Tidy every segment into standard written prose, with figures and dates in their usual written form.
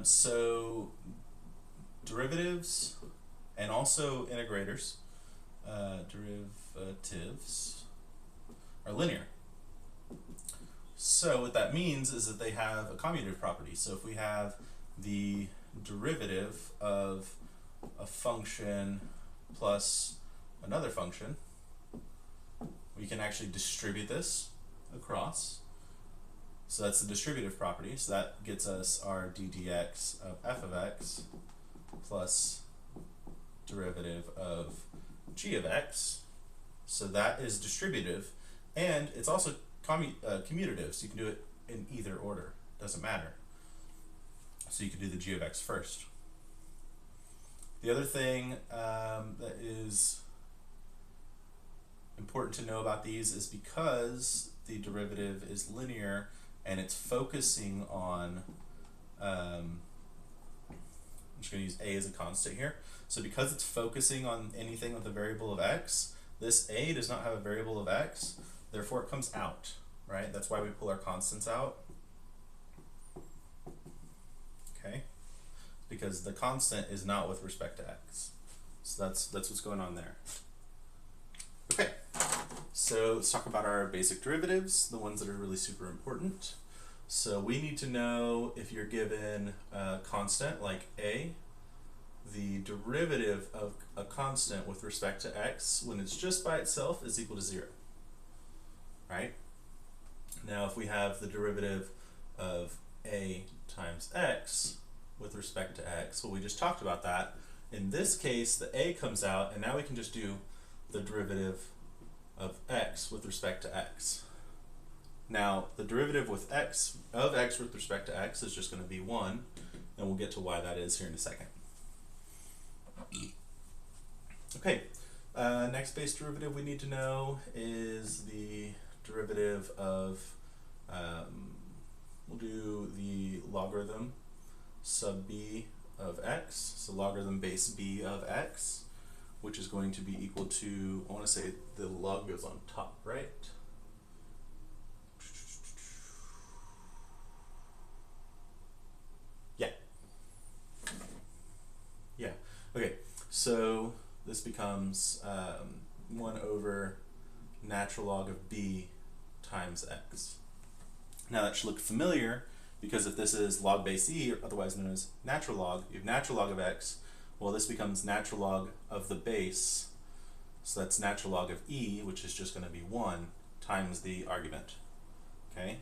So derivatives and also integrators, derivatives are linear. So what that means is that they have a commutative property. So if we have the derivative of a function plus another function, we can actually distribute this across. So that's the distributive property. So that gets us our d dx of f of x plus derivative of g of x. So that is distributive, and it's also commutative, so you can do it in either order. Doesn't matter. So you can do the g of x first. The other thing that is important to know about these is because the derivative is linear and it's focusing on, I'm just going to use a as a constant here. So because it's focusing on anything with a variable of x, this a does not have a variable of x, therefore it comes out, right? That's why we pull our constants out. Okay, because the constant is not with respect to x. So that's what's going on there. Okay, so let's talk about our basic derivatives, the ones that are really super important. So we need to know if you're given a constant like a, the derivative of a constant with respect to x when it's just by itself is equal to 0, right? Now if we have the derivative of a times x with respect to x, well, we just talked about that. In this case, the a comes out, and now we can just do the derivative of x with respect to x. Now, the derivative with x of x with respect to x is just going to be 1, and we'll get to why that is here in a second. Okay, next base derivative we need to know is the derivative of, we'll do the logarithm sub b of x, so logarithm base b of x, which is going to be equal to, I want to say the log goes on top, right? Yeah. Yeah. Okay, so this becomes 1 over natural log of b times x. Now that should look familiar, because if this is log base e, otherwise known as natural log, you have natural log of x. Well, this becomes natural log of the base, so that's natural log of e, which is just going to be 1 times the argument. Okay,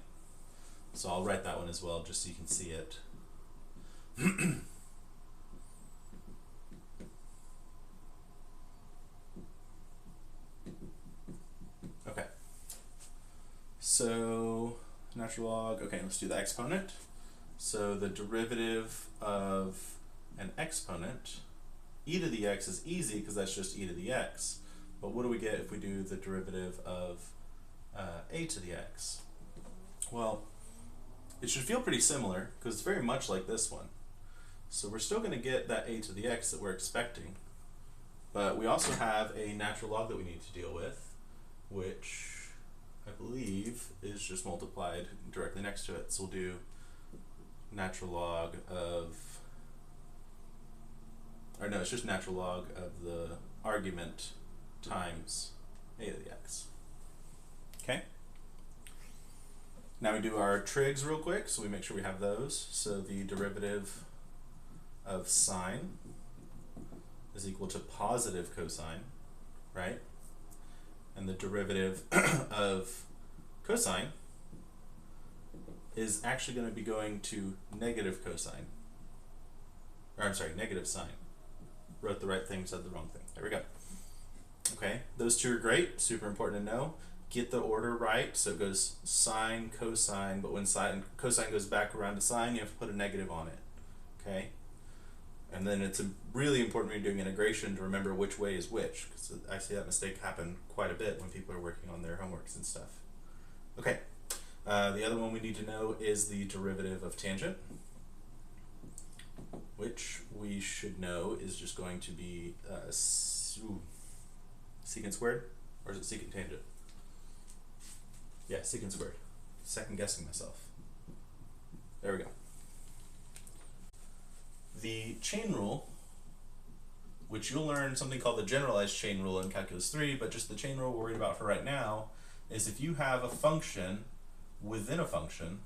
so I'll write that one as well just so you can see it. Okay, so natural log, okay, let's do the exponent. So the derivative of an exponent, e to the x is easy because that's just e to the x. But what do we get if we do the derivative of a to the x? Well, it should feel pretty similar because it's very much like this one. So we're still going to get that a to the x that we're expecting. But we also have a natural log that we need to deal with, which I believe is just multiplied directly next to it. So we'll do natural log of, or no, it's just natural log of the argument times a to the x. Okay? Now we do our trigs real quick, so we make sure we have those. So the derivative of sine is equal to positive cosine, right? And the derivative of cosine is actually going to be going to negative cosine. Or I'm sorry, negative sine. Wrote the right thing, said the wrong thing. There we go. Okay, those two are great, super important to know. Get the order right, so it goes sine, cosine, but when cosine goes back around to sine, you have to put a negative on it. Okay? And then it's really important when you're doing integration to remember which way is which, because I see that mistake happen quite a bit when people are working on their homeworks and stuff. Okay, the other one we need to know is the derivative of tangent, which we should know is just going to be secant squared, or is it secant tangent? Yeah, secant squared. Second guessing myself. There we go. the chain rule, which you'll learn something called the generalized chain rule in Calculus 3, but just the chain rule we're worried about for right now is if you have a function within a function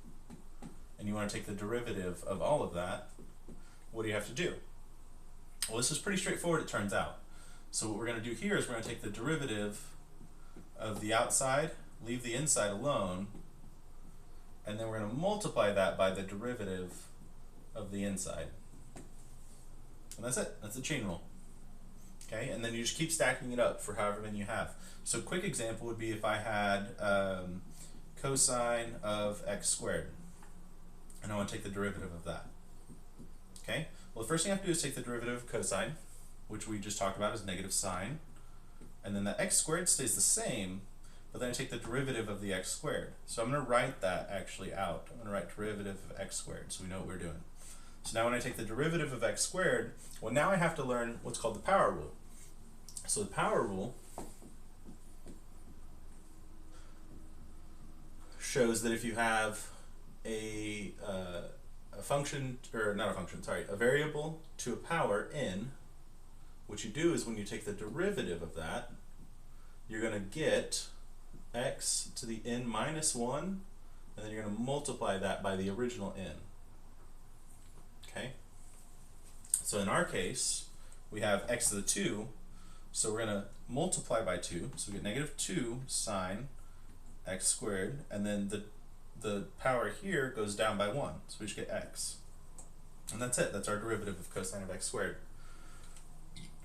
and you want to take the derivative of all of that, what do you have to do? Well, this is pretty straightforward, it turns out. So what we're going to do here is we're going to take the derivative of the outside, leave the inside alone, and then we're going to multiply that by the derivative of the inside. And that's it. That's the chain rule. Okay, and then you just keep stacking it up for however many you have. So a quick example would be if I had cosine of x squared, and I want to take the derivative of that. Okay, well, the first thing I have to do is take the derivative of cosine, which we just talked about as negative sine, and then the x squared stays the same, but then I take the derivative of the x squared. So I'm going to write that actually out. I'm going to write derivative of x squared so we know what we're doing. So now when I take the derivative of x squared, well, now I have to learn what's called the power rule. So the power rule shows that if you have a function, or not a function, sorry, a variable to a power n, what you do is when you take the derivative of that, you're going to get x to the n minus 1, and then you're going to multiply that by the original n. Okay? So in our case, we have x to the 2, so we're going to multiply by 2, so we get negative 2 sine x squared, and then the power here goes down by 1, so we just get x. And that's it. That's our derivative of cosine of x squared.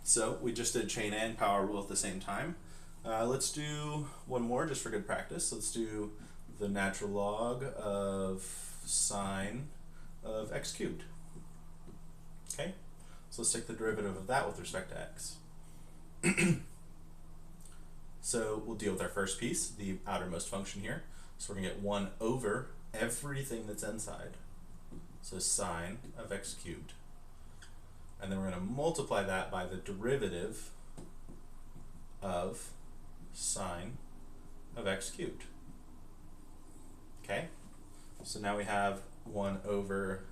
So we just did chain and power rule at the same time. Let's do one more just for good practice. Let's do the natural log of sine of x cubed. Okay, so let's take the derivative of that with respect to x. So we'll deal with our first piece, the outermost function here. So we're going to get 1 over everything that's inside. So sine of x cubed. And then we're going to multiply that by the derivative of sine of x cubed. Okay? So now we have 1 over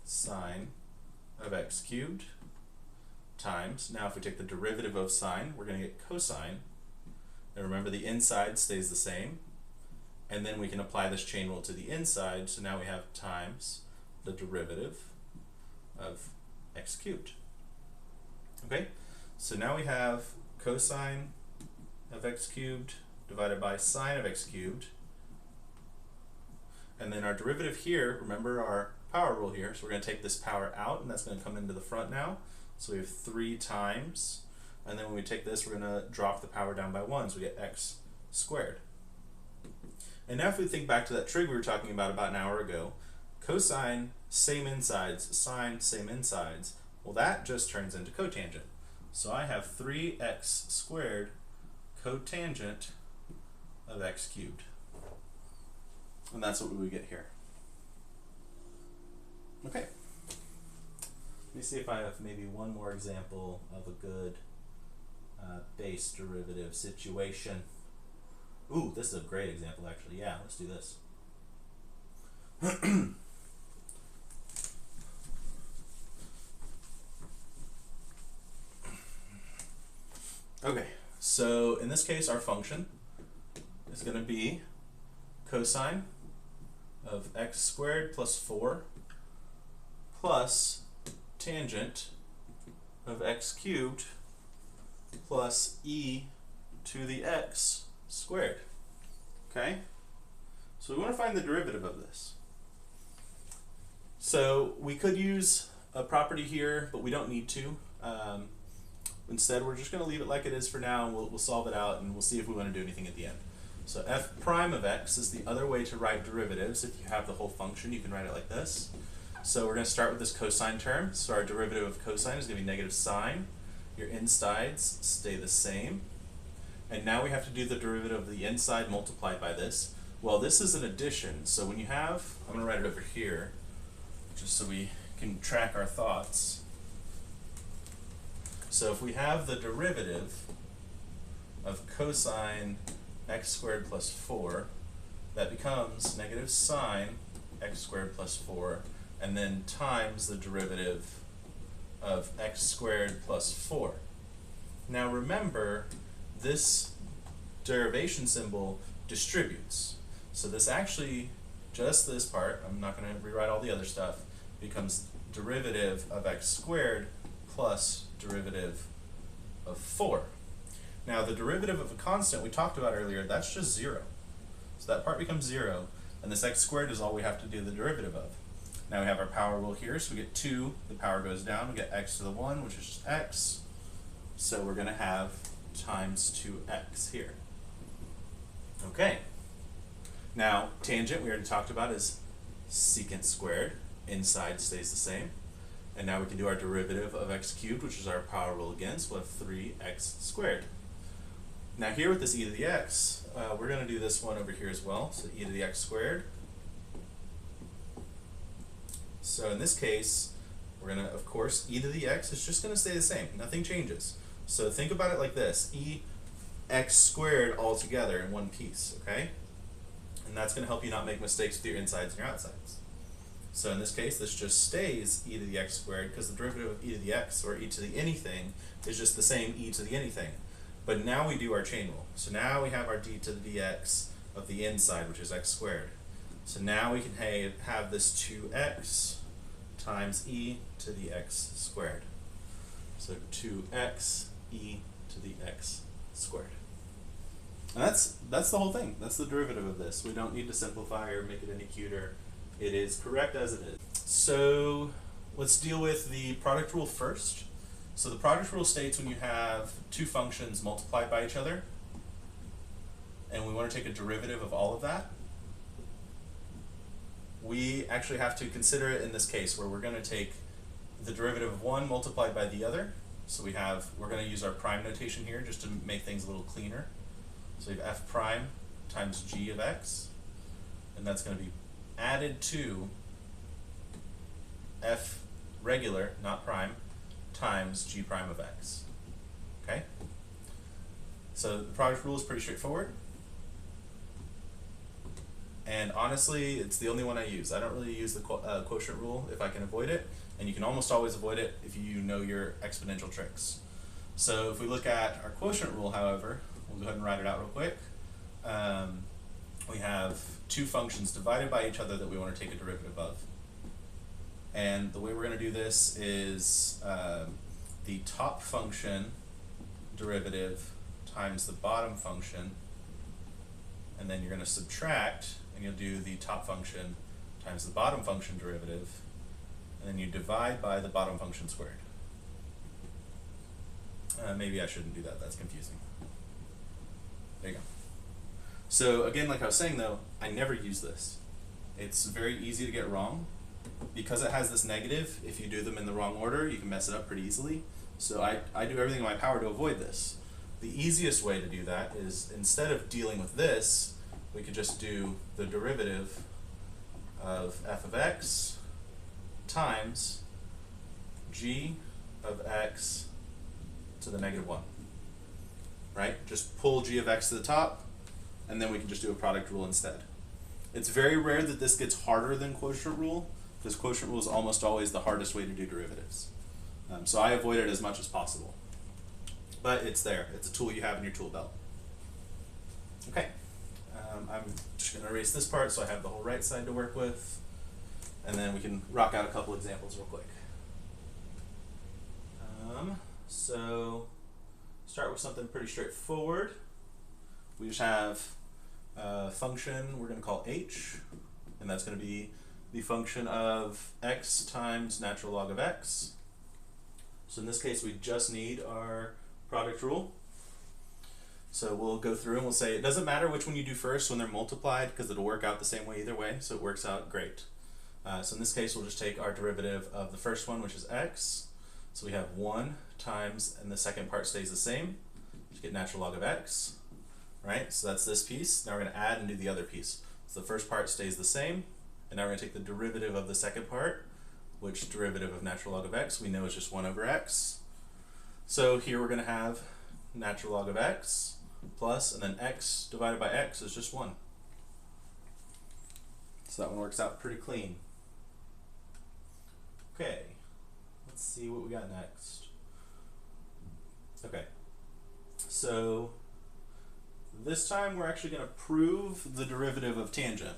sine of x cubed times, now if we take the derivative of sine, we're going to get cosine. And remember, the inside stays the same. And then we can apply this chain rule to the inside, so now we have times the derivative of x cubed. Okay, so now we have cosine of x cubed divided by sine of x cubed. And then our derivative here, remember our power rule here, so we're going to take this power out, and that's going to come into the front now. So we have 3 times, and then when we take this, we're going to drop the power down by 1, so we get x squared. And now if we think back to that trig we were talking about an hour ago, cosine, same insides, sine, same insides, well, that just turns into cotangent. So I have 3x squared cotangent of x cubed. And that's what we would get here. Okay. Let me see if I have maybe one more example of a good base derivative situation. Ooh, this is a great example actually. Yeah, let's do this. Okay, so in this case our function is going to be cosine of x squared plus 4 plus tangent of x cubed plus e to the x squared. Okay? So we want to find the derivative of this. So we could use a property here, but we don't need to. Instead, we're just going to leave it like it is for now, and we'll solve it out, and we'll see if we want to do anything at the end. So f prime of x is the other way to write derivatives. If you have the whole function, you can write it like this. So we're going to start with this cosine term. So our derivative of cosine is going to be negative sine. Your insides stay the same. And now we have to do the derivative of the inside multiplied by this. Well, this is an addition. So when you have, I'm going to write it over here, just so we can track our thoughts. So if we have the derivative of cosine x squared plus 4, that becomes negative sine x squared plus 4, and then times the derivative of x squared plus 4. Now remember, this derivation symbol distributes. So this actually, just this part, I'm not going to rewrite all the other stuff, becomes derivative of x squared plus derivative of 4. Now the derivative of a constant we talked about earlier, that's just 0. So that part becomes 0, and this x squared is all we have to do the derivative of. Now we have our power rule here, so we get 2, the power goes down, we get x to the 1, which is just x. So we're going to have times 2x here. Okay. Now, tangent, we already talked about, is secant squared. Inside stays the same. And now we can do our derivative of x cubed, which is our power rule again, so we'll have 3x squared. Now here with this e to the x, we're going to do this one over here as well, so e to the x squared. So in this case, we're going to, of course, e to the x is just going to stay the same. Nothing changes. So think about it like this, e x squared all together in one piece, okay? And that's going to help you not make mistakes with your insides and your outsides. So in this case, this just stays e to the x squared because the derivative of e to the x, or e to the anything, is just the same e to the anything. But now we do our chain rule. So now we have our d to the dx of the inside, which is x squared. So now we can have this 2x times e to the x squared. So 2x e to the x squared. And that's the whole thing. That's the derivative of this. We don't need to simplify or make it any cuter. It is correct as it is. So let's deal with the product rule first. So the product rule states when you have two functions multiplied by each other, and we want to take a derivative of all of that, we actually have to consider it in this case where we're going to take the derivative of one multiplied by the other. So we're going to use our prime notation here just to make things a little cleaner. So we have f prime times g of x, and that's going to be added to f regular, not prime, times g prime of x. Okay? So the product rule is pretty straightforward. And honestly, it's the only one I use. I don't really use the quotient rule if I can avoid it, and you can almost always avoid it if you know your exponential tricks. So if we look at our quotient rule, however, we'll go ahead and write it out real quick. We have two functions divided by each other that we want to take a derivative of. And the way we're going to do this is the top function derivative times the bottom function, and then you're going to subtract, and you'll do the top function times the bottom function derivative, and then you divide by the bottom function squared. Maybe I shouldn't do that, that's confusing. There you go. So again, like I was saying though, I never use this. It's very easy to get wrong. Because it has this negative, if you do them in the wrong order, you can mess it up pretty easily. So I do everything in my power to avoid this. The easiest way to do that is, instead of dealing with this, we could just do the derivative of f of x times g of x to the negative 1. Right? Just pull g of x to the top, and then we can just do a product rule instead. It's very rare that this gets harder than quotient rule, because quotient rule is almost always the hardest way to do derivatives. So I avoid it as much as possible. But it's there. It's a tool you have in your tool belt. Okay. I'm just going to erase this part so I have the whole right side to work with. And then we can rock out a couple examples real quick. So start with something pretty straightforward. We just have a function we're going to call h, and that's going to be the function of x times natural log of x. So in this case, we just need our product rule. So we'll go through and we'll say it doesn't matter which one you do first when they're multiplied, because it'll work out the same way either way, so it works out great. So in this case, we'll just take our derivative of the first one, which is x. So we have 1 times, and the second part stays the same. Just get natural log of x, right? So that's this piece. Now we're going to add and do the other piece. So the first part stays the same, and now we're going to take the derivative of the second part, which derivative of natural log of x we know is just 1 over x. So here we're going to have natural log of x plus, and then x divided by x is just 1. So that one works out pretty clean. Okay, let's see what we got next. Okay, so this time we're actually going to prove the derivative of tangent.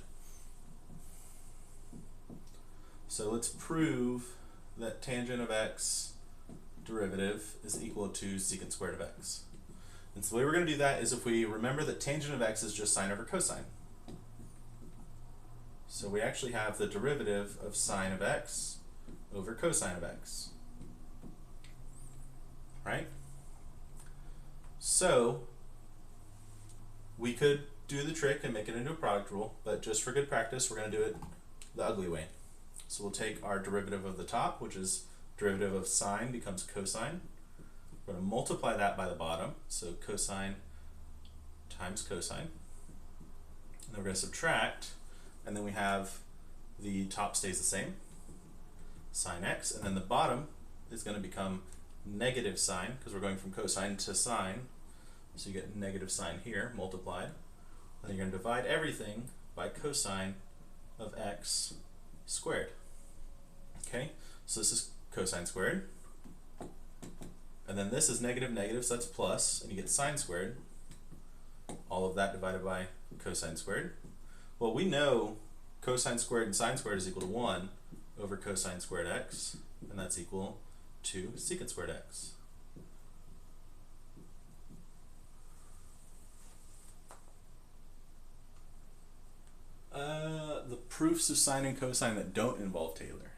So let's prove that tangent of x derivative is equal to secant squared of x. And so the way we're going to do that is if we remember that tangent of x is just sine over cosine. So we actually have the derivative of sine of x over cosine of x. Right? So we could do the trick and make it into a product rule, but just for good practice, we're going to do it the ugly way. So we'll take our derivative of the top, which is derivative of sine becomes cosine. We're going to multiply that by the bottom, so cosine times cosine. And then we're going to subtract, and then we have the top stays the same, sine x, and then the bottom is going to become negative sine, because we're going from cosine to sine, so you get negative sine here, multiplied. And then you're going to divide everything by cosine of x squared. Okay, so this is cosine squared, and then this is negative negative, so that's plus, and you get sine squared. All of that divided by cosine squared. Well, we know cosine squared and sine squared is equal to 1 over cosine squared x, and that's equal to secant squared x. The proofs of sine and cosine that don't involve Taylor.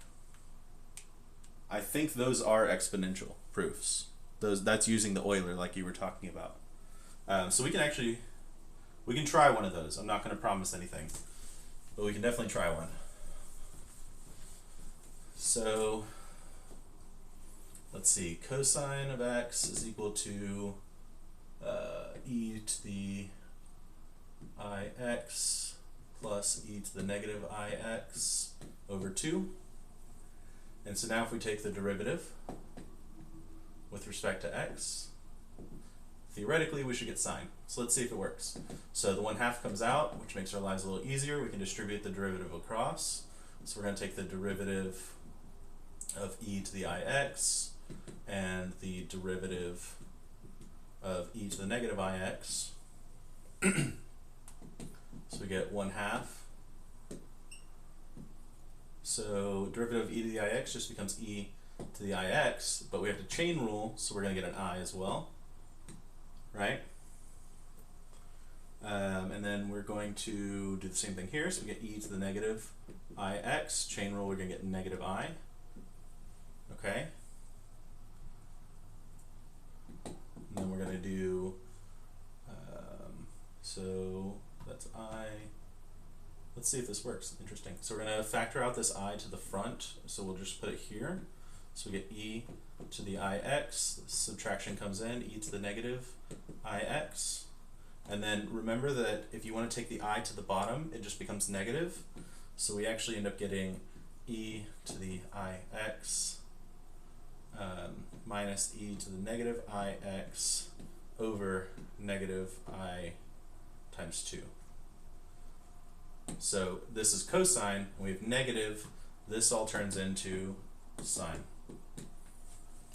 I think those are exponential proofs. That's using the Euler like you were talking about. So we can try one of those. I'm not going to promise anything, but we can definitely try one. So let's see, cosine of x is equal to e to the ix plus e to the negative ix over 2. And so now if we take the derivative with respect to x, theoretically we should get sine. So let's see if it works. So the 1/2 comes out, which makes our lives a little easier. We can distribute the derivative across. So we're going to take the derivative of e to the ix and the derivative of e to the negative ix. So we get 1/2. So derivative of e to the ix just becomes e to the ix, but we have to chain rule, so we're going to get an I as well, right? And then we're going to do the same thing here, so we get e to the negative ix, chain rule, we're going to get negative I, okay? And then we're going to do, so that's I. Let's see if this works. Interesting. So we're going to factor out this I to the front, so we'll just put it here. So we get e to the ix, subtraction comes in, e to the negative ix. And then remember that if you want to take the I to the bottom, it just becomes negative. So we actually end up getting e to the ix minus e to the negative ix over negative I times 2. So this is cosine, and we have negative. This all turns into sine.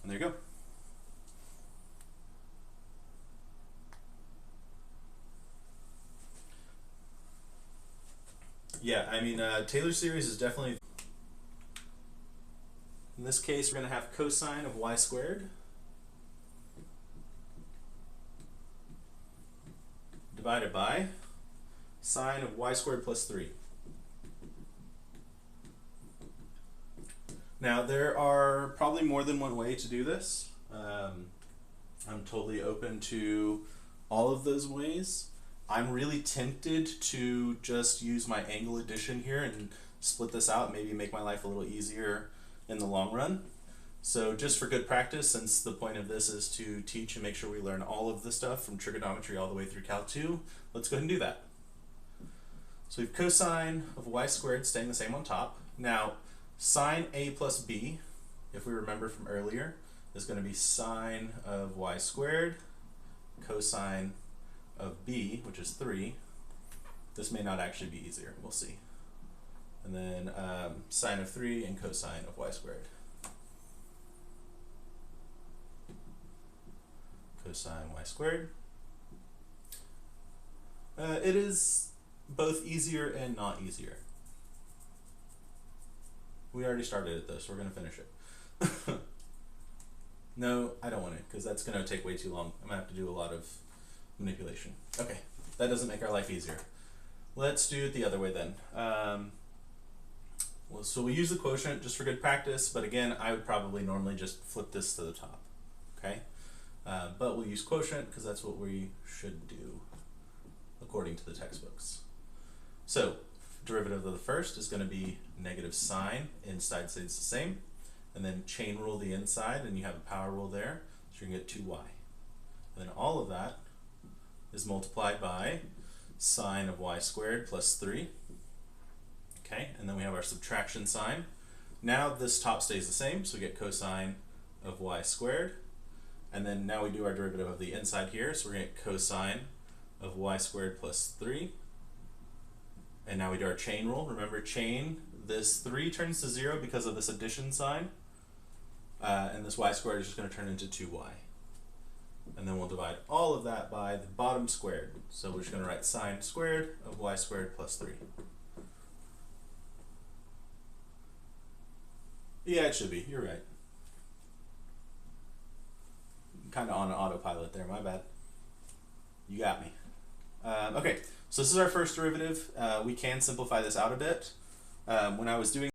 And there you go. Yeah, I mean, Taylor's series is definitely... In this case, we're going to have cosine of y squared divided by sine of y squared plus 3. Now, there are probably more than one way to do this. I'm totally open to all of those ways. I'm really tempted to just use my angle addition here and split this out, maybe make my life a little easier in the long run. So just for good practice, since the point of this is to teach and make sure we learn all of the stuff from trigonometry all the way through Calc 2, let's go ahead and do that. So we have cosine of y squared staying the same on top. Now, sine a plus b, if we remember from earlier, is going to be sine of y squared, cosine of b, which is 3. This may not actually be easier, we'll see. and then sine of 3 and cosine of y squared. Cosine y squared. It is both easier and not easier. We already started at this, we're going to finish it. No, I don't want to, because that's going to take way too long. I'm going to have to do a lot of manipulation. Okay, that doesn't make our life easier. Let's do it the other way then. Well, so we use the quotient just for good practice, but again, I would probably normally just flip this to the top, okay? But we'll use quotient because that's what we should do according to the textbooks. So, derivative of the first is going to be negative sine, inside stays the same, and then chain rule the inside, and you have a power rule there, so you're going to get 2y. And then all of that is multiplied by sine of y squared plus 3. Okay, and then we have our subtraction sign. Now this top stays the same, so we get cosine of y squared. And then now we do our derivative of the inside here, so we're going to get cosine of y squared plus 3. And now we do our chain rule. Remember, chain, this 3 turns to 0 because of this addition sign. And this y squared is just going to turn into 2y. And then we'll divide all of that by the bottom squared. So we're just going to write sine squared of y squared plus 3. Yeah, it should be. You're right. I'm kind of on an autopilot there. My bad. You got me. Okay, so this is our first derivative. We can simplify this out a bit. When I was doing